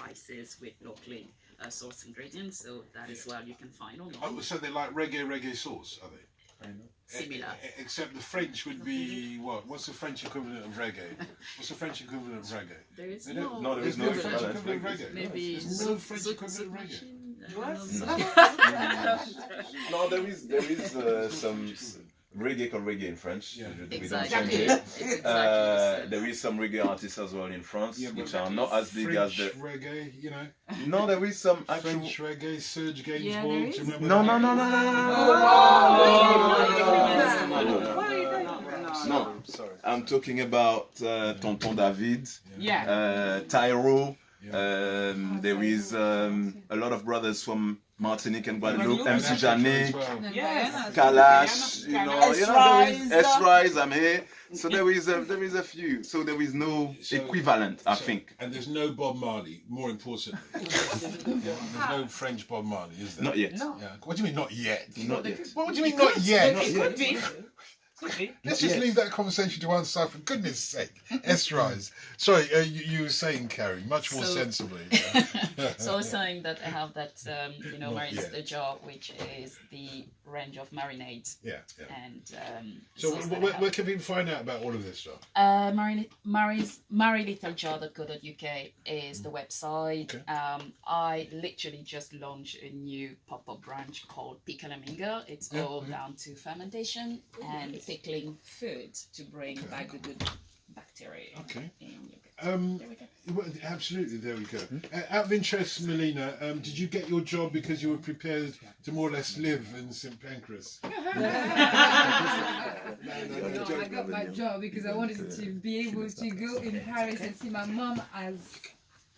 spices with locally sourced ingredients. So that is what you can find online. Oh, so they like reggae sauce, are they? Similar. Except the French would be what? What's the French equivalent of reggae? What's the French equivalent of reggae? There is They don't- No, there is There's no French equivalent. equivalent of reggae. Maybe There's no French equivalent of reggae. No, there is some reggae called reggae in French. Yeah. We don't Exactly. change it. It's exactly There is some reggae artists as well in France, Yeah, which but are not as big as French the. reggae, you know. No, there is some actual. French reggae, Serge Gainsbourg. Yeah, do there you is. remember No, that? no, no, no, no, no, no. No, Sorry. I'm talking about Tonton David, Yeah. Tyro. There is a lot of brothers from Martinique and Guadeloupe, Guadeloupe. MC Jané, Well. Yes. Kalash, you know, there S-Rise. is S-Rise, I'm here. So there is a few. So there is no equivalent, I think. And there's no Bob Marley, more importantly. Yeah, there's no French Bob Marley, is there? Not yet. Yeah. What do you mean not yet? Not yet. What do you mean not yet? It could be. Let's just leave that conversation to one side, for goodness sake. S-Rise. Sorry, you were saying, Carrie, much more So- sensibly. So I was saying that I have that, Not Marina's yet. jar, which is the range of marinades. Yeah, yeah. And So sauce that I have. where can people find out about all of this stuff? MaryLittleJar.co.uk is the website. Okay. I literally just launched a new pop-up branch called Pickle and Mingle. It's Yeah, all yeah. down to fermentation and pickling food to bring back the good bacteria Okay. in your gut. There we go. Well, absolutely, there we go. Out of interest, Melina, did you get your job because you were prepared to more or less live in St Pancras? No, I got my job because I wanted to be able to go in Paris and see my mom as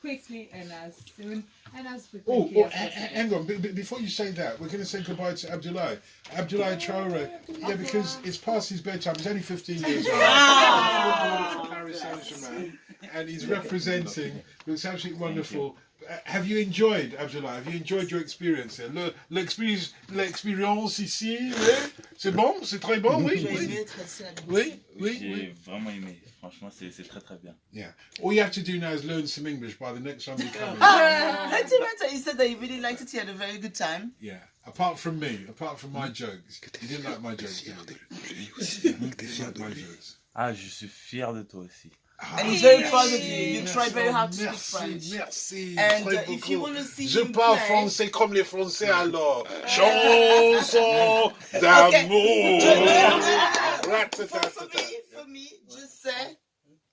quickly and as soon and as frequently as possible. Hang on. Before you say that, we're going to say goodbye to Abdoulaye. Abdoulaye Traore. Yeah, because it's past his bedtime. He's only 15 years old. Paris Saint-Germain. And he's representing. It's absolutely wonderful. Have you enjoyed, Abdoulaye? Have you enjoyed your experience here? L'expérience ici, oui? C'est bon? C'est très bon, oui? Oui? Oui? Oui? J'ai vraiment aimé. Franchement, c'est très très bien. Yeah. All you have to do now is learn some English by the next time you come in. He said that he really liked it. He had a very good time. Yeah. Apart from me, apart from my jokes. You didn't like my jokes, did you? You didn't like my jokes. Ah, je suis fier de toi aussi. And he's very proud of you. You tried very hard to speak Merci, French. merci. And très if you beaucoup. want to see Je him parle play, français comme les Français alors. Chanson d'amour. for me, just say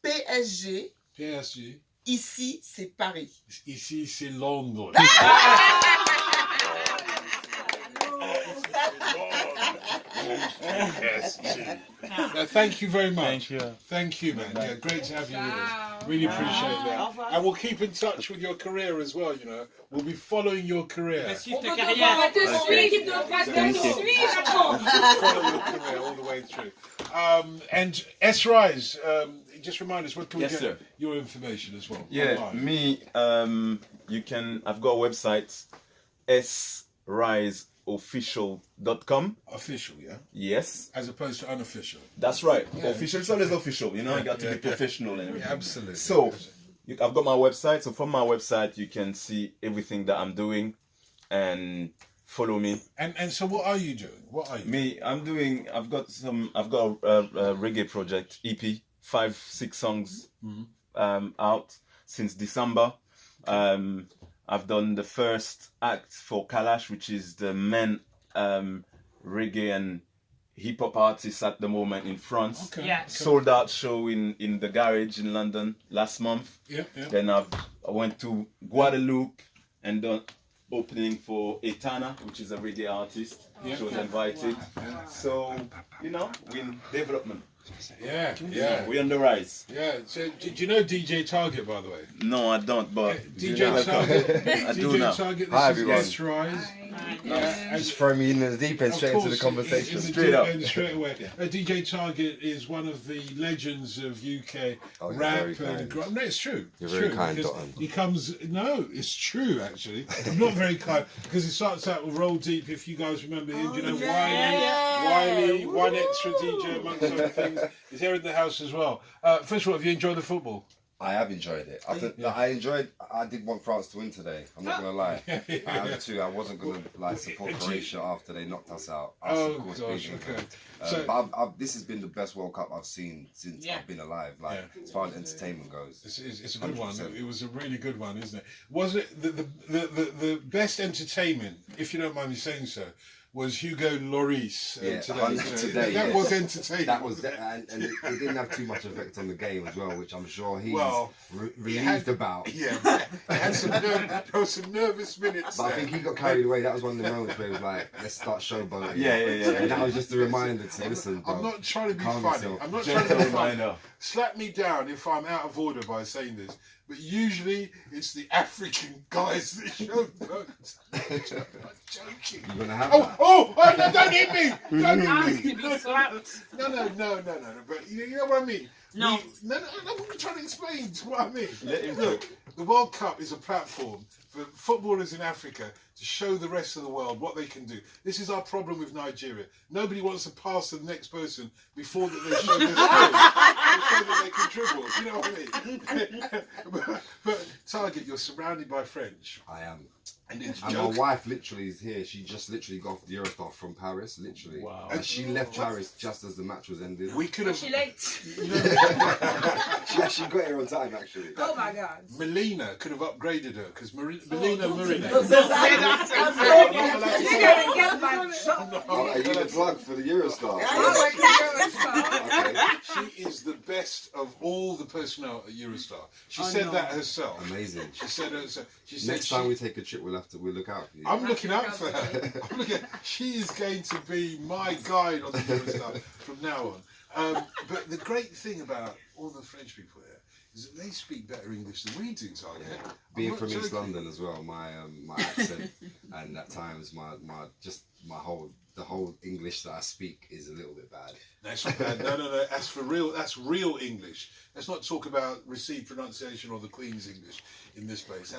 PSG. PSG. Ici, c'est Paris. Ici, c'est Londres. Thank you very much. Thank you. Thank you, man. Yeah, great to have you with Wow. us. Really appreciate that. And we'll keep in touch with your career as well, you know. We'll be following your career. On va te suivre, l'équipe de France va te suivre. Follow your career all the way through. And S-Rise, just remind us, where can we Yes, get sir. your information as well? Yeah, online? me. I've got a website, sriseofficial.com. Official, yeah? Yes, As opposed to unofficial. that's right. Yeah. Official is always official. You know, you got to Yeah, be yeah. professional and everything. Yeah, absolutely. So, I've got my website. So from my website, you can see everything that I'm doing, and follow me. And so what are you doing? What are you Me, I've got a reggae project, EP, 5-6 songs out since December. I've done the first act for Kalash, which is the main reggae and hip hop artist at the moment in France. Okay. Yeah. Sold out show in the garage in London last month. Yeah, yeah. Then I went to Guadeloupe and done opening for Etana, which is a reggae artist. Yeah. She was invited. So, you know, we're in development. Yeah, yeah. We're on the rise. Yeah. So do you know DJ Target, by the way? No, I don't, but DJ Target. I do DJ now. Target, Hi, this is everyone. S-Rise. Just throw me in the deep end, straight into the conversation. in the Straight deep up. end, straight away. DJ Target is one of the legends of UK Oh, you're rap very and kind. grime. No, it's true. You're It's very true, kind, because Dotun. He comes. No, it's true. Actually, I'm not very kind because it starts out with Roll Deep. If you guys remember him, you know Wiley, one extra DJ amongst other things. He's here in the house as well. First of all, have you enjoyed the football? I have enjoyed it. I did want France to win today. I'm not gonna lie. I had to. I wasn't gonna support Croatia after they knocked us out. Us, Oh of course, gosh, beating them. okay. But this has been the best World Cup I've seen since Yeah. I've been alive. Yeah. As far as entertainment goes. It's a good one. 100%. It was a really good one, isn't it? Was it the best entertainment, if you don't mind me saying so, was Hugo Lloris Yeah, today. today, That yeah. was entertaining. That was, and it didn't have too much effect on the game as well, which I'm sure he's Well, relieved about. Yeah, there was some nervous minutes But I there. think he got carried away. That was one of the moments where he was like, "Let's start showboating." Yeah. And that was just a reminder to listen, bro. I'm not trying to be Calm funny. yourself. I'm not trying to Gentle be funny. reminder. Slap me down if I'm out of order by saying this, but usually it's the African guys that showboat. I'm joking. You're gonna have Oh, that. no, don't hit me! Don't Ask hit to me! be slapped. No. But you know what I mean? No. No, I'm trying to explain what I mean. Let him Look, the World Cup is a platform for footballers in Africa to show the rest of the world what they can do. This is our problem with Nigeria. Nobody wants to pass to the next person before that they show their skills. They show that they can dribble. You know what I mean? but Target, you're surrounded by French. I am. And it's And my wife literally is here. She just literally got off the Eurostar from Paris, literally. Wow. And she left Paris just as the match was ended. We could have. Was she late? She actually got here on time, actually. Oh my God. Melina could have upgraded her because Melina Marina. Don't say that. You're gonna get my job. Oh, are you the plug for the Eurostar? Oh, Okay. She is the best of all the personnel at Eurostar. She Oh, said no. that herself. Amazing. She said herself. She said Next time we take a trip, we'll look out for you. I'm looking out for her. She is going to be my guide on the Eurostar from now on. But the great thing about all the French people here is that they speak better English than we do, Target. I'm Being not from East joking. London as well, my accent and at times the whole English that I speak is a little bit bad. No, it's not bad. No. That's for real. That's real English. Let's not talk about received pronunciation or the Queen's English in this place.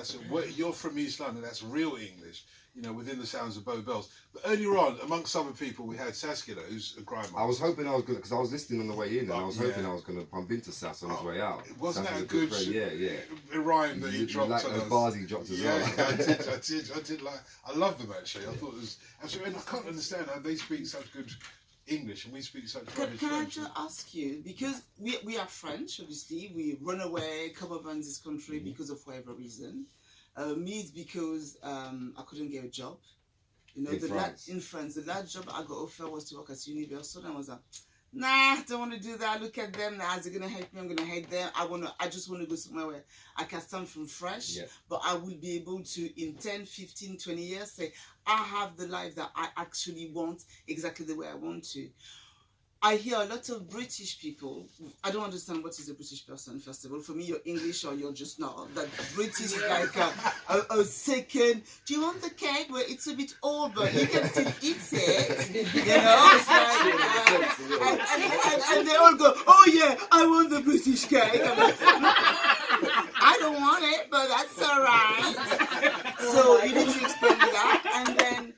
You're from East London. That's real English. You know, within the sounds of Bow Bells. But earlier on, amongst other people, we had Saskia, who's a grime. I was hoping I was gonna, because I was listening on the way in, and I was hoping Yeah. I was gonna bump into Sass on his way out. Wasn't Sass that is a good friend. Yeah. rhyme that he You dropped like on those us? bars he dropped as Yeah, well. I did like. I love them actually. I thought it was absolutely. And I can't understand how they speak such good English and we speak such rubbish Can I French. just ask you, because we are French, obviously, we run away, come over in this country because of whatever reason. Me, it's because I couldn't get a job. You know, in France, the last job I got offered was to work at Universal, and I was like, nah, I don't want to do that. Look at them. Now, they're gonna hate me. I'm gonna hate them. I just want to go somewhere where I can stand from fresh, but I will be able to, in 10, 15, 20 years, say I have the life that I actually want, exactly the way I want to. I hear a lot of British people. I don't understand what is a British person, first of all. For me, you're English or you're just not. That British is like a second. Do you want the cake? Well, it's a bit old, but you can still eat it. You know? It's like, and they all go, oh yeah, I want the British cake. I'm like, I don't want it, but that's all right. So you need to explain me that. And then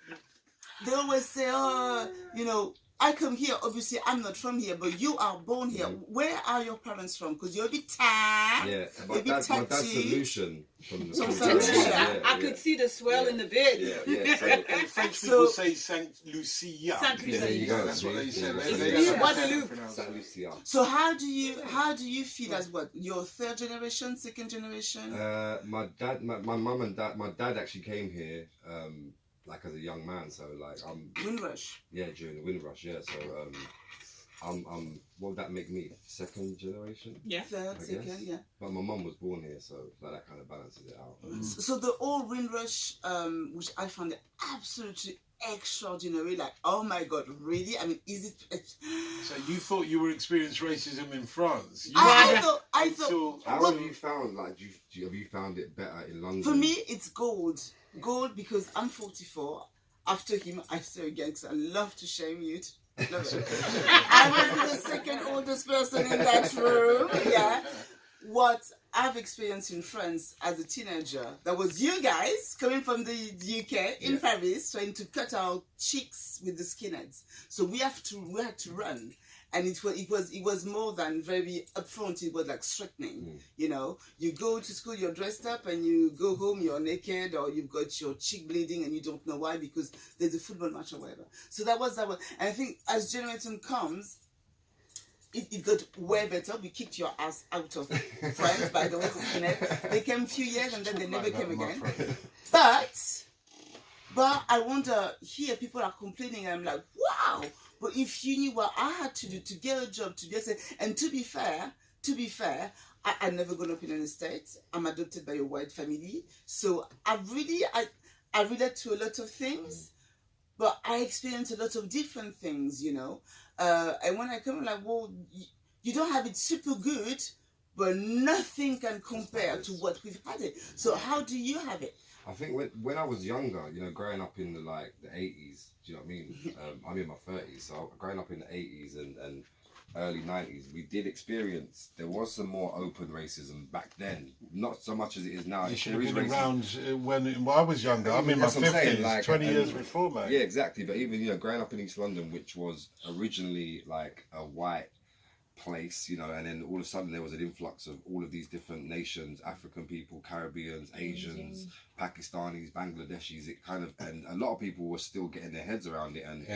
they always say, oh, you know, I come here, obviously I'm not from here, but you are born here. Where are your parents from? Because you're a bit tan. Yeah, but that's solution from the Some school. solution. I could see the swell in the bed. Yeah. And French people say Saint Lucia. Saint Lucia. There you go. That's what they say. Yeah, They that's Guadeloupe. Saint Lucia. So how do you feel as what? Your third generation, second generation? My mum and dad. My dad actually came here. Like as a young man, so like Windrush. yeah, during the Windrush, yeah. So what would that make me? Second generation? Yeah. Third, I second, guess. yeah. But my mum was born here, so like, that kind of balances it out. So the old Windrush, which I found absolutely extraordinary, like, oh my God, really? I mean, is it? So you thought you were experiencing racism in France? I thought. How have you found have you found it better in London? For me, it's gold. Gold because I'm 44. After him, I say again because I love to shame you. Love it. I was the second oldest person in that room. Yeah. What I've experienced in France as a teenager, that was you guys coming from the UK in Paris trying to cut our cheeks with the skinheads. So we had to run. and it was more than very upfront. It was like threatening. You know, you go to school, you're dressed up, and you go home, you're naked, or you've got your cheek bleeding, and you don't know why because there's a football match or whatever. So that was. And I think as Generation comes, it got way better. We kicked your ass out of France, by the way, to Skinhead. They came a few years and then they never came again. But I wonder, here people are complaining, and I'm like, wow, but if you knew what I had to do to get a job, to get and to be fair, I never grown up in an estate. I'm adopted by a white family. So I relate to a lot of things, but I experience a lot of different things, you know. And when I come, I'm like, well, you don't have it super good, but nothing can compare to what we've had it. So how do you have it? I think when I was younger, you know, growing up in the 80s, do you know what I mean? I'm in my 30s, so growing up in the 80s and early 90s, we did experience, there was some more open racism back then. Not so much as it is now. You should have been around when I was younger. I'm in my 50s, like, 20 years before, mate. Yeah, exactly. But even, you know, growing up in East London, which was originally like a white place, you know, and then all of a sudden there was an influx of all of these different nations, African people, Caribbeans, Asians, Pakistanis, Bangladeshis. It kind of, and a lot of people were still getting their heads around it, and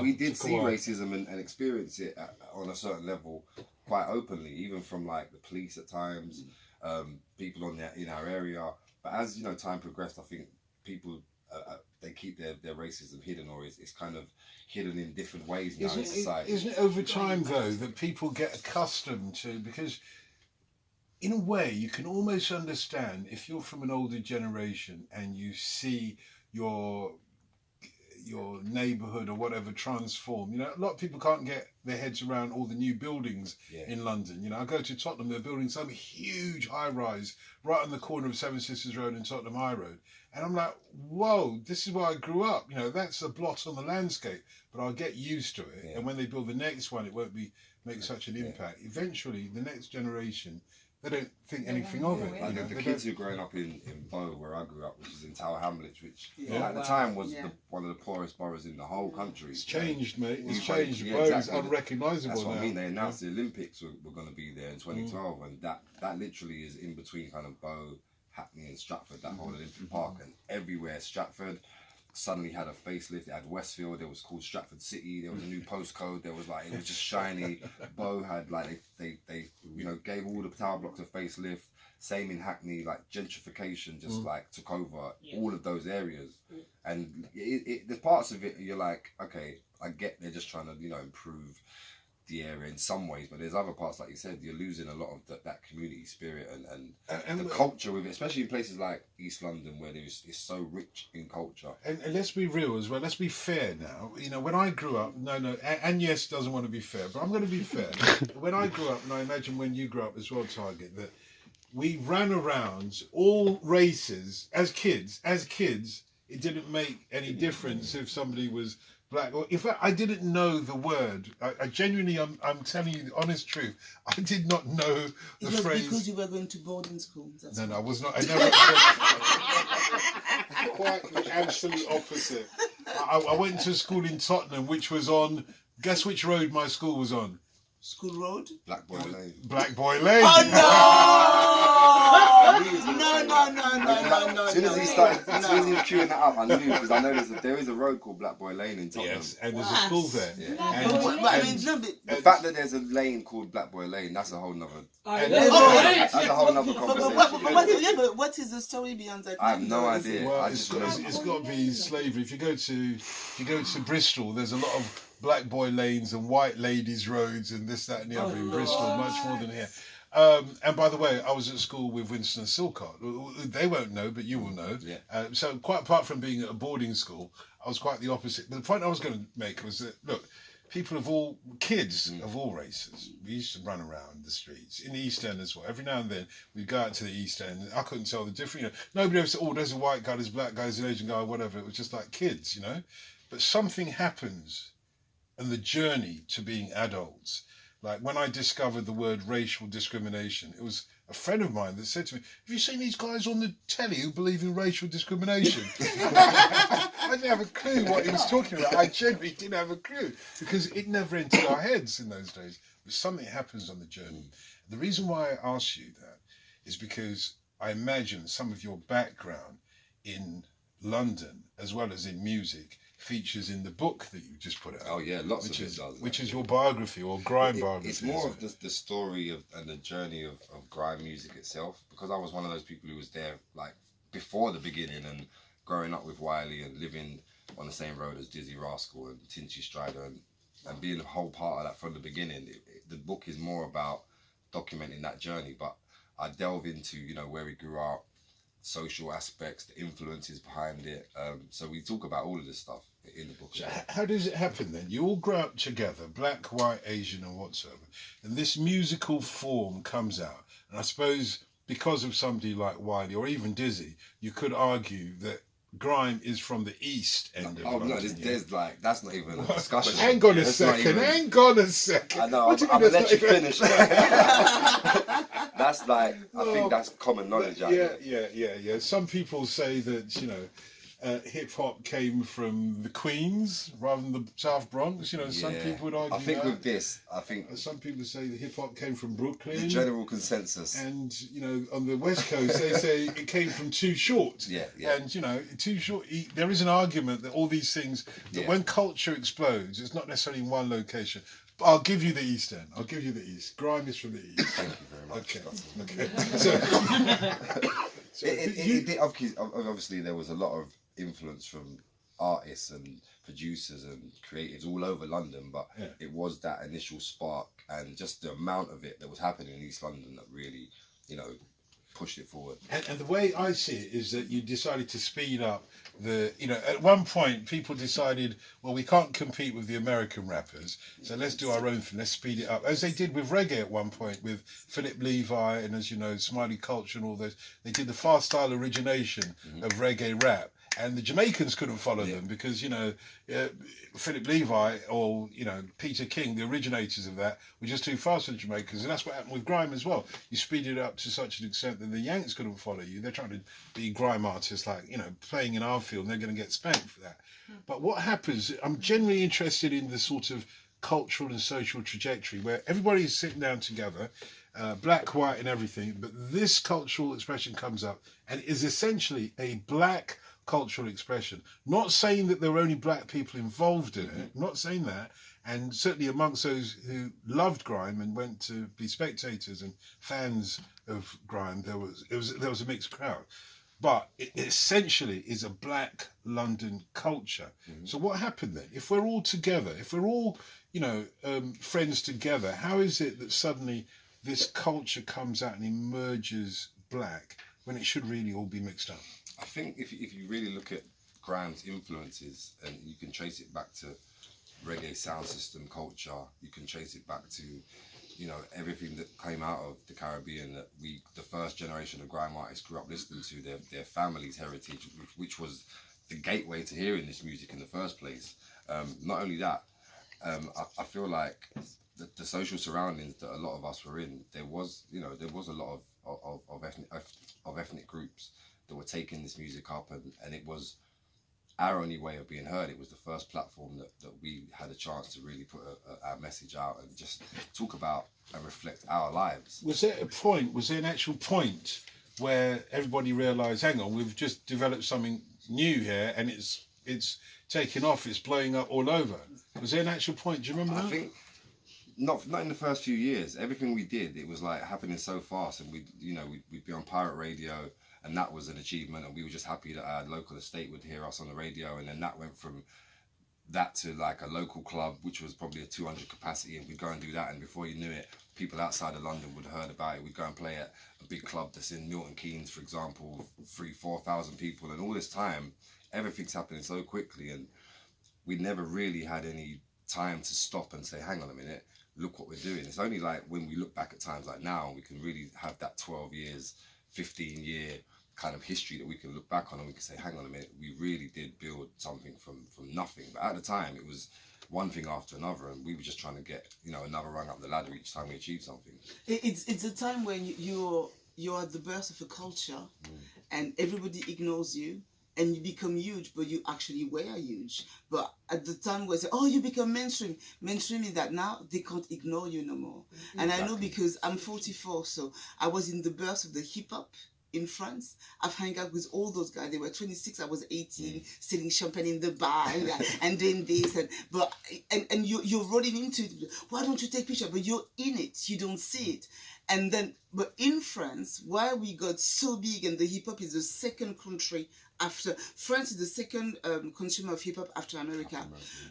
we did see racism and experience it on a certain level quite openly, even from like the police at times, people in our area. But as, you know, time progressed, I think people they keep their racism hidden, or it's kind of hidden in different ways now in society. Isn't it over time, though, that people get accustomed to, because in a way you can almost understand if you're from an older generation and you see your neighbourhood or whatever transform. You know, a lot of people can't get their heads around all the new buildings in London. You know, I go to Tottenham, they're building some huge high-rise right on the corner of Seven Sisters Road and Tottenham High Road. And I'm like, whoa, this is where I grew up. You know, that's a blot on the landscape, but I'll get used to it. And when they build the next one, it won't make such an impact. Eventually, the next generation, they don't think anything of it. Like the kids who are growing up in Bow, where I grew up, which is in Tower Hamlets, which at the time was one of the poorest boroughs in the whole country. It's changed, mate. It's changed. Bow is unrecognisable. That's what I mean. They announced the Olympics were going to be there in 2012, and that literally is in between kind of Bow, Hackney and Stratford, that whole Olympic Park, and everywhere Stratford suddenly had a facelift. It had Westfield, it was called Stratford City, there was a new postcode, there was like, it was just shiny. Bow had like, they you know, gave all the tower blocks a facelift. Same in Hackney, like gentrification just like took over all of those areas. And the parts of it, you're like, okay, I get they're just trying to, you know, improve the area in some ways, but there's other parts, like you said, you're losing a lot of that community spirit and the culture with it, especially in places like East London, where it's so rich in culture. And let's be real as well, let's be fair now. You know, when I grew up, Agnes doesn't want to be fair, but I'm going to be fair. When I grew up, and I imagine when you grew up as well, Target, that we ran around all races as kids. It didn't make any difference if somebody was black, or in fact, I didn't know the word. I genuinely, I'm telling you the honest truth. I did not know the phrase. Because you were going to boarding school. No, I was not. I never. Quite the absolute opposite. I went to school in Tottenham, which was on. Guess which road my school was on? School Road? Black Boy Lane. Black Boy Lane. Oh no! As soon as he was queuing that up, I knew, because I know there is a road called Black Boy Lane in Tottenham. Yes, and there's a school there. Yeah. The fact that there's a lane called Black Boy Lane, that's a whole nother. That's a whole nother conversation. But what is the story beyond that? I have no idea. Well, it's got to be slavery. If you go to Bristol, there's a lot of black boy lanes and white ladies roads and this, that, and the other in Bristol, much more than here. And by the way, I was at school with Winston Silcott. They won't know, but you will know. Yeah. So quite apart from being at a boarding school, I was quite the opposite. But the point I was going to make was that, look, kids of all races, we used to run around the streets, in the East End as well. Every now and then, we'd go out to the East End, and I couldn't tell the difference. You know, nobody ever said, oh, there's a white guy, there's a black guy, there's an Asian guy, whatever. It was just like kids, you know. But something happens in the journey to being adults. Like when I discovered the word racial discrimination, it was a friend of mine that said to me, "Have you seen these guys on the telly who believe in racial discrimination?" I didn't have a clue what he was talking about. I genuinely didn't have a clue because it never entered our heads in those days. But something happens on the journey. The reason why I asked you that is because I imagine some of your background in London, as well as in music, features in the book that you just put out. Oh yeah, lots of it does. Which is your biography or grime biography. It's more of the story of and the journey of grime music itself, because I was one of those people who was there like before the beginning and growing up with Wiley and living on the same road as Dizzy Rascal and Tinchy Strider and being a whole part of that from the beginning. The book is more about documenting that journey, but I delve into, you know, where we grew up, social aspects, the influences behind it. So we talk about all of this stuff in the book. So how does it happen then? You all grow up together, black, white, Asian and whatsoever, and this musical form comes out. And I suppose because of somebody like Wiley or even Dizzy, you could argue that grime is from the east end of London. No, there's like, that's not even a discussion. Hang on a second. I know, I'm gonna let you finish. That's like, I think that's common knowledge. Yeah. Some people say that, you know, hip hop came from the Queens rather than the South Bronx. You know, some people would argue. I think that. with this, some people say the hip hop came from Brooklyn. The general consensus. And you know, on the West Coast, they say it came from Too Short. Yeah. And you know, Too Short. There is an argument that all these things, that when culture explodes, it's not necessarily in one location. But I'll give you the East then. I'll give you the East. Grime is from the East. Thank you very much. Okay. Obviously, there was a lot of influence from artists and producers and creatives all over London, but it was that initial spark and just the amount of it that was happening in East London that really, you know, pushed it forward. And the way I see it is that you decided to speed up you know, at one point people decided, well, we can't compete with the American rappers, so let's do our own thing, let's speed it up. As they did with reggae at one point with Philip Levi and, as you know, Smiley Culture and all those. They did the fast style origination of reggae rap. And the Jamaicans couldn't follow them because, you know, Philip Levi or, you know, Peter King, the originators of that, were just too fast for the Jamaicans. And that's what happened with grime as well. You speed it up to such an extent that the Yanks couldn't follow you. They're trying to be grime artists, like, you know, playing in our field, and they're going to get spanked for that. But what happens, I'm generally interested in the sort of cultural and social trajectory where everybody is sitting down together, black, white and everything, but this cultural expression comes up and is essentially a black cultural expression. Not saying that there were only black people involved in it, not saying that, and certainly amongst those who loved grime and went to be spectators and fans of grime, there was a mixed crowd. But it essentially is a black London culture. So what happened then? If we're all together, if we're all, you know, friends together, how is it that suddenly this culture comes out and emerges black when it should really all be mixed up? I think if you really look at grime's influences, and you can trace it back to reggae sound system culture, you can trace it back to, you know, everything that came out of the Caribbean that the first generation of grime artists grew up listening to, their family's heritage, which was the gateway to hearing this music in the first place. Not only that, I feel like the social surroundings that a lot of us were in, there was a lot of ethnic groups that were taking this music up, and it was our only way of being heard. It was the first platform that we had a chance to really put our message out and just talk about and reflect our lives. Was there an actual point where everybody realised, hang on, we've just developed something new here and it's taking off, it's blowing up all over? Was there an actual point? Do you remember that? I think not in the first few years. Everything we did, it was like happening so fast, and we'd be on pirate radio, and that was an achievement, and we were just happy that our local estate would hear us on the radio. And then that went from that to like a local club, which was probably a 200 capacity, and we'd go and do that, and before you knew it, people outside of London would have heard about it. We'd go and play at a big club that's in Milton Keynes, for example, 3,000-4,000 people, and all this time, everything's happening so quickly, and we never really had any time to stop and say, hang on a minute, look what we're doing. It's only like when we look back at times like now, we can really have that 12 years, 15-year kind of history that we can look back on, and we can say, hang on a minute, we really did build something from nothing. But at the time, it was one thing after another, and we were just trying to get, you know, another rung up the ladder each time we achieved something. It's a time when you're you're at the birth of a culture, and everybody ignores you, and you become huge, but you actually were huge. But at the time where they say, oh, you become mainstream. Mainstream is that now they can't ignore you no more. And I know because I'm 44, so I was in the birth of the hip hop in France. I've hung out with all those guys. They were 26, I was 18, selling champagne in the bar and doing this. And you're rolling into it. Why don't you take pictures? But you're in it. You don't see it. And then, but in France, why we got so big, and the hip hop is the second country after France is the second consumer of hip hop after America,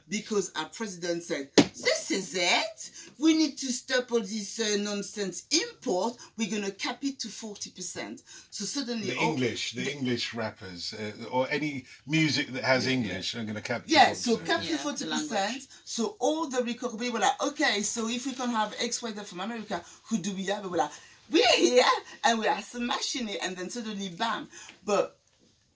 because our president said, "This is it. We need to stop all this nonsense import. We're gonna cap it to 40%." So suddenly, the English rappers or any music that has English are going to cap. So cap to 40%. So all the record companies were like, okay, so if we can have XYZ from America, who do we have? We're like, we're here and we are smashing it, and then suddenly, bam! But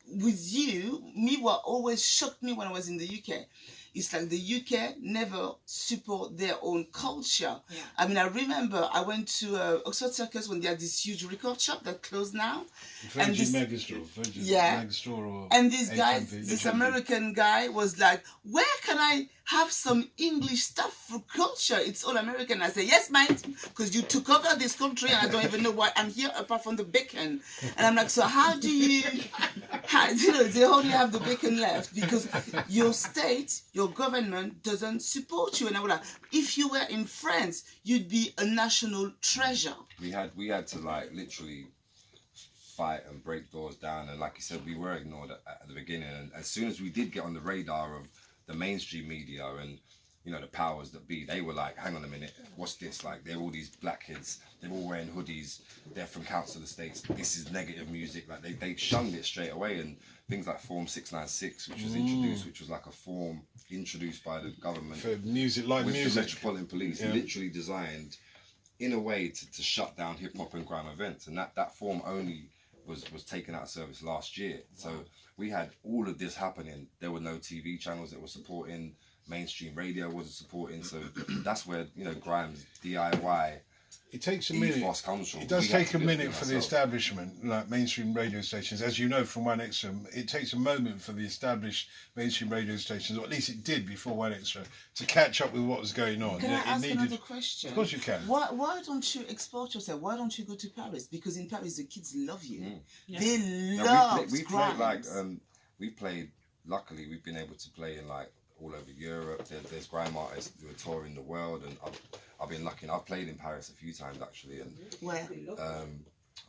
with you, what always shocked me when I was in the UK, it's like the UK never support their own culture. Yeah. I mean, I remember I went to Oxford Circus when they had this huge record shop that closed now. Virgin Megastore. And this guy, HMV. this American guy was like, where can I have some English stuff for culture? It's all American. I said, yes, mate, because you took over this country and I don't even know why I'm here apart from the bacon. And I'm like, so how do you know, they only have the bacon left because your state, your government doesn't support you. And I was like, if you were in France, you'd be a national treasure. We had to like literally fight and break doors down, and like you said, we were ignored at the beginning, and as soon as we did get on the radar of the mainstream media and the powers that be, they were like, hang on a minute, what's this? Like, they're all these black kids, they're all wearing hoodies, they're from Council Estates, this is negative music. Like they shunned it straight away. And things like Form 696, which was introduced, which was like a form introduced by the government for music, like with music. the Metropolitan Police, literally designed in a way to shut down hip-hop and grime events, and that form only was taken out of service last year. So we had all of this happening. There were no TV channels that were supporting, mainstream radio wasn't supporting. So that's where grime's DIY it takes a minute. ethos comes from. It does take a minute for the establishment, like mainstream radio stations, as you know from One Extra. It takes a moment for the established mainstream radio stations, or at least it did before One Extra, to catch up with what was going on. Can I ask another question? Of course you can. Why don't you export yourself? Why don't you go to Paris? Because in Paris the kids love you. Yeah. They love we played like we played. Luckily, we've been able to play in like all over Europe. There's grime artists who are touring the world, and I've been lucky. I've played in Paris a few times actually, and where?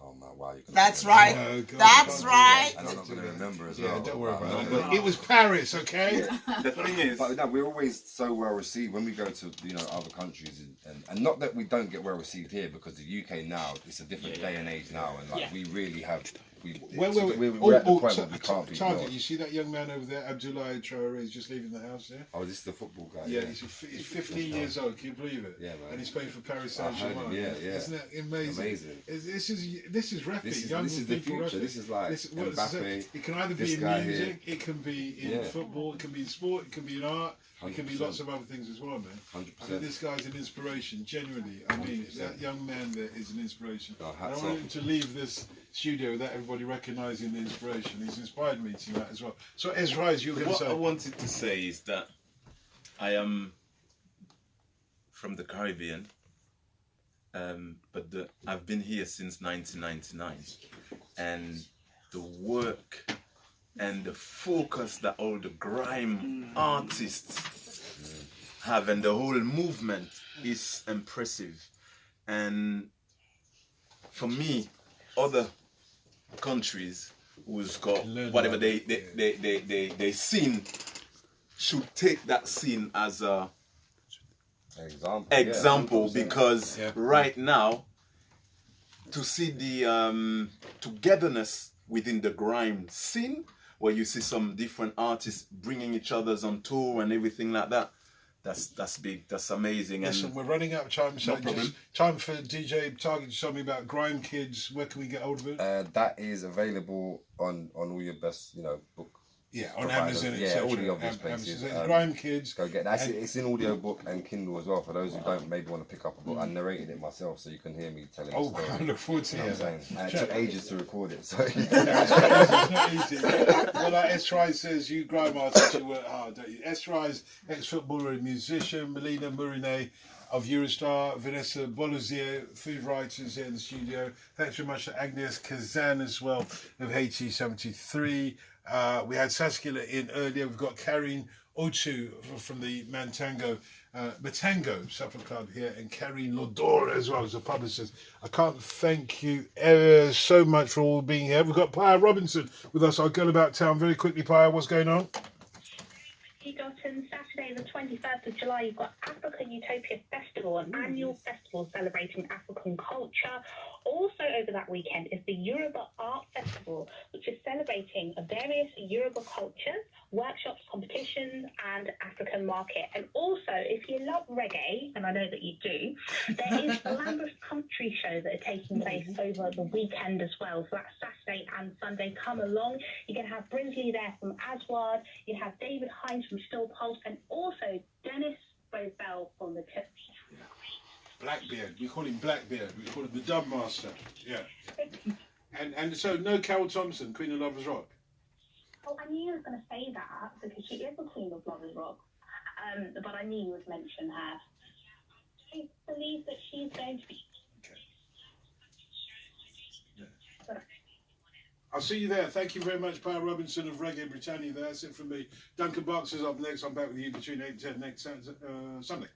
Oh man, wow! That's right. Oh, God, That's right. And I'm not going to remember as Yeah, well. don't worry about it. But it was Paris, okay? The thing is, But no, we're always so well received when we go to other countries, and not that we don't get well received here, because the UK now it's a different day and age now, and like we really have. We're at the point where we can't be Target, ignored. you see that young man over there, Abdoulaye Traore, is just leaving the house there? Oh, this is the football guy. Yeah, he's 15 years old, can you believe it? Yeah, man. And he's playing for Paris I heard Saint-Germain. him, yeah. Isn't that amazing? Amazing. This is rapping. This Young is the people future. rapping. This is like Mbappe. It can either this be in guy music, it can be in football, it can be in sport, it can be in art, it can be 100%. lots of other things as well, man. 100%. I mean, this guy's an inspiration, genuinely. I mean, that young man there is an inspiration. Oh, I don't want him to leave this studio without everybody recognising the inspiration. He's inspired me tonight as well. So, Ezra, as you were going to what say. I wanted to say is that I am from the Caribbean, but I've been here since 1999, and the work and the focus that all the grime artists have and the whole movement is impressive. And for me, other countries who's got whatever they scene should take that scene as a example, because right now, to see the togetherness within the grime scene, where you see some different artists bringing each other's on tour and everything like that, that's big, that's amazing. Listen, and we're running out of time, so No problem. just time for DJ Target to tell me about Grime Kids. Where can we get hold of it? That is available on all your best, Yeah, on providers. Amazon, Yeah, etc. all the obvious Amazon. places. So Grime Kids. Go get that. And- It's in audiobook and Kindle as well for those who don't maybe want to pick up a book. I narrated it myself, so you can hear me telling Oh, the story. I look forward to You know what hearing I'm that. saying? And it took ages to record it, so It's not easy. Well, like S-Rise says, you grime artists, you work hard, don't you? S-Rise, ex-footballer and musician, Melina Mourinet of Eurostar, Vanessa Bolozier, food writers here in the studio. Thanks very much to Agnes Kazan as well of HT73. We had Saskia in earlier. We've got Karine Ochu from the Matango Supper Club here, and Karine Lodora as well as a publicist. I can't thank you ever so much for all being here. We've got Pia Robinson with us, our girl about town. Very quickly, Pia, what's going on? Dalton, Saturday the 21st of July, you've got Africa Utopia Festival, an annual festival celebrating African culture. Also over that weekend is the Yoruba Art Festival, which is celebrating various Yoruba cultures, workshops, competitions, and African market. And also, if you love reggae, and I know that you do, there is the Lambeth Country Show that are taking place over the weekend as well. So that's Saturday and Sunday. Come along. You're going to have Brinsley there from Aswad. You have David Hines from Still Pulse, and also Dennis Bovell from the Tips. Blackbeard. We call him Blackbeard. We call him the Dub Master. Yeah. And so no Carol Thompson, Queen of Lovers Rock. Oh, I knew you was going to say that because she is the Queen of Lovers Rock. But I knew you would mention her. I believe that she's going to be. I'll see you there. Thank you very much, Pia Robinson of Reggae Britannia. That's it from me. Duncan Box is up next. I'm back with you between 8 and 10 next Sunday.